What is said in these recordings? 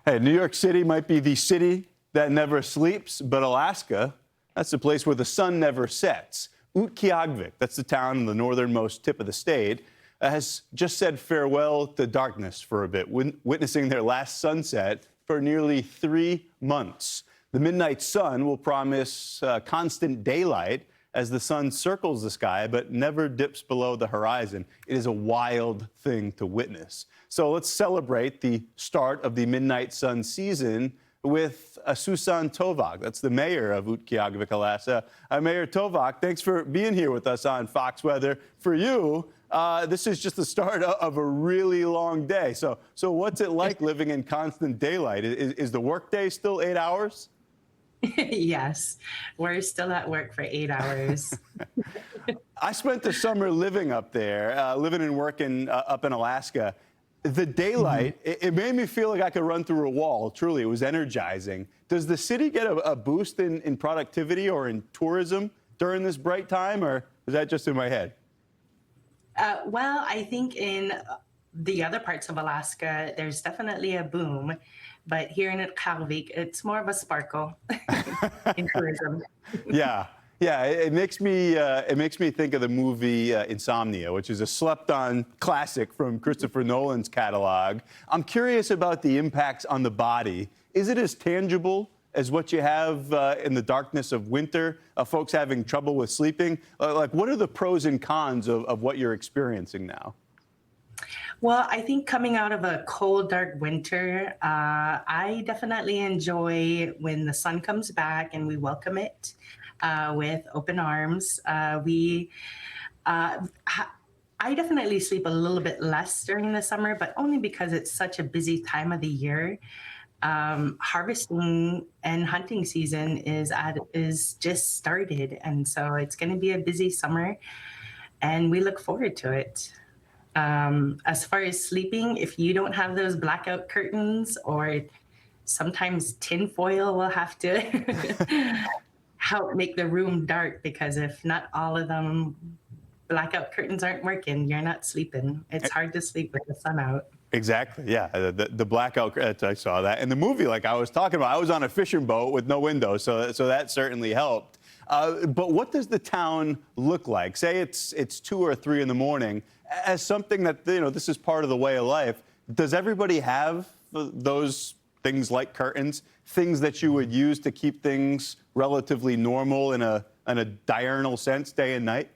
Hey, New York City might be the city that never sleeps, but Alaska, that's the place where the sun never sets. Utqiagvik, that's the town on the northernmost tip of the state, has just said farewell to darkness for a bit, witnessing their last sunset for nearly 3 months. The midnight sun will promise constant daylight as the sun circles the sky but never dips below the horizon. It is a wild thing to witness. So let's celebrate the start of the midnight sun season with Asisaun Toovak. That's the mayor of Utqiagvik, Alaska. Mayor Toovak, thanks for being here with us on Fox Weather. For you, this is just the start of a really long day. So what's it like living in constant daylight? Is the workday still 8 hours? Yes, we're still at work for 8 hours. I spent the summer living up there, living and working up in Alaska. The daylight, it made me feel like I could run through a wall. Truly, it was energizing. Does the city get a boost in productivity or in tourism during this bright time, or is that just in my head? Well, I think in the other parts of Alaska, there's definitely a boom. But here in Utqiagvik, it's more of a sparkle in tourism. Yeah, yeah. It makes me think of the movie Insomnia, which is a slept-on classic from Christopher Nolan's catalog. I'm curious about the impacts on the body. Is it as tangible as what you have in the darkness of winter? Folks having trouble with sleeping. Like, what are the pros and cons of what you're experiencing now? Well, I think coming out of a cold, dark winter, I definitely enjoy when the sun comes back and we welcome it with open arms. I definitely sleep a little bit less during the summer, but only because it's such a busy time of the year. Harvesting and hunting season is just started, and so it's going to be a busy summer, and we look forward to it. As far as sleeping, if you don't have those blackout curtains, or sometimes tinfoil will have to help make the room dark, because if not all of them, blackout curtains aren't working, you're not sleeping. It's hard to sleep with the sun out. Exactly. Yeah, the blackout. I saw that in the movie. Like I was talking about, I was on a fishing boat with no windows, so that certainly helped. But what does the town look like? Say it's 2 or 3 in the morning. As something that, this is part of the way of life. Does everybody have those things like curtains, things that you would use to keep things relatively normal in a diurnal sense, day and night?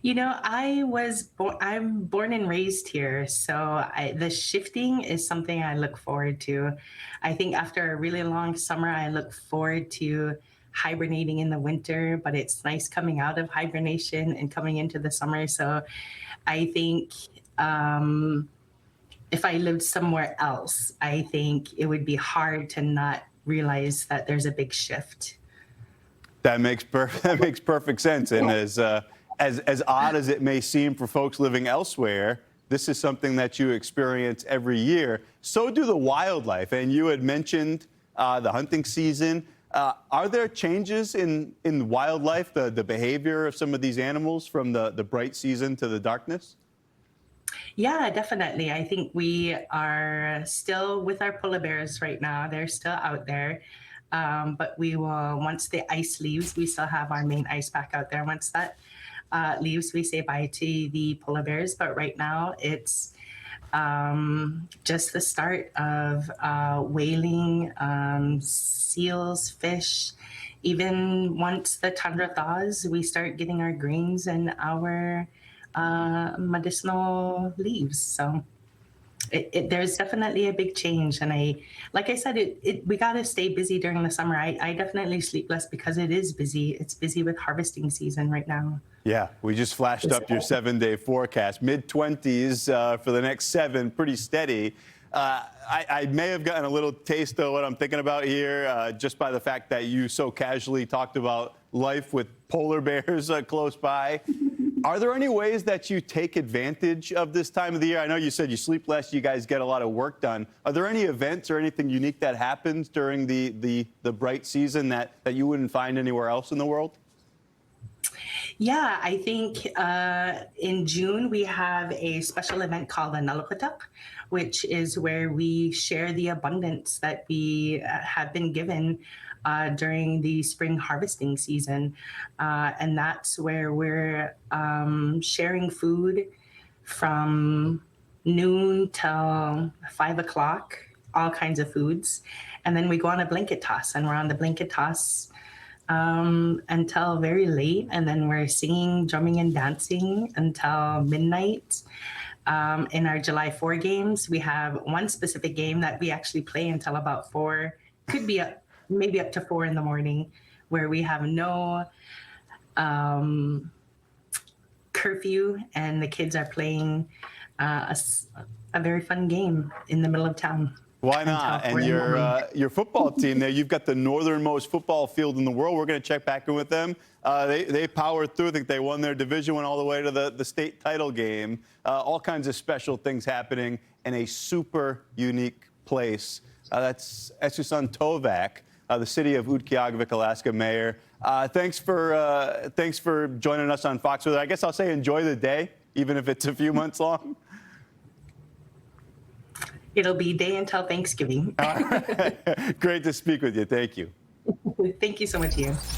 I'm born and raised here, so the shifting is something I look forward to. I think after a really long summer, I look forward to hibernating in the winter, but it's nice coming out of hibernation and coming into the summer. So I think if I lived somewhere else, I think it would be hard to not realize that there's a big shift. That makes perfect sense. And as odd as it may seem for folks living elsewhere, this is something that you experience every year. So do the wildlife. And you had mentioned the hunting season. Are there changes in wildlife, the behavior of some of these animals from the bright season to the darkness? Yeah, definitely. I think we are still with our polar bears right now. They're still out there. But we will, once the ice leaves, we still have our main ice pack out there. Once that leaves, we say bye to the polar bears. But right now, it's just the start of whaling, seals, fish. Even once the tundra thaws, we start getting our greens and our medicinal leaves. So there's definitely a big change. And like I said, we got to stay busy during the summer. I definitely sleep less because it is busy. It's busy with harvesting season right now. Yeah, we just flashed up your 7-day forecast, mid-20s for the next 7, pretty steady. I may have gotten a little taste of what I'm thinking about here just by the fact that you so casually talked about life with polar bears close by. Are there any ways that you take advantage of this time of the year? I know you said you sleep less, you guys get a lot of work done. Are there any events or anything unique that happens during the bright season that you wouldn't find anywhere else in the world? Yeah, I think in June we have a special event called the Nalakutak, which is where we share the abundance that we have been given during the spring harvesting season. And that's where we're sharing food from noon till 5 o'clock, all kinds of foods. And then we go on a blanket toss, and we're on the blanket toss until very late, and then we're singing, drumming, and dancing until midnight. In our July 4 games, we have one specific game that we actually play until about 4, could be maybe up to 4 in the morning, where we have no curfew, and the kids are playing a very fun game in the middle of town. Why not? And your football team there, you've got the northernmost football field in the world. We're going to check back in with them. They powered through. I think they won their Division One all the way to the state title game. All kinds of special things happening in a super unique place. That's Asisaun Toovak, the city of Utqiagvik, Alaska mayor. Thanks for joining us on Fox Weather. I guess I'll say enjoy the day, even if it's a few months long. It'll be day until Thanksgiving. Great to speak with you. Thank you. Thank you so much, Ian.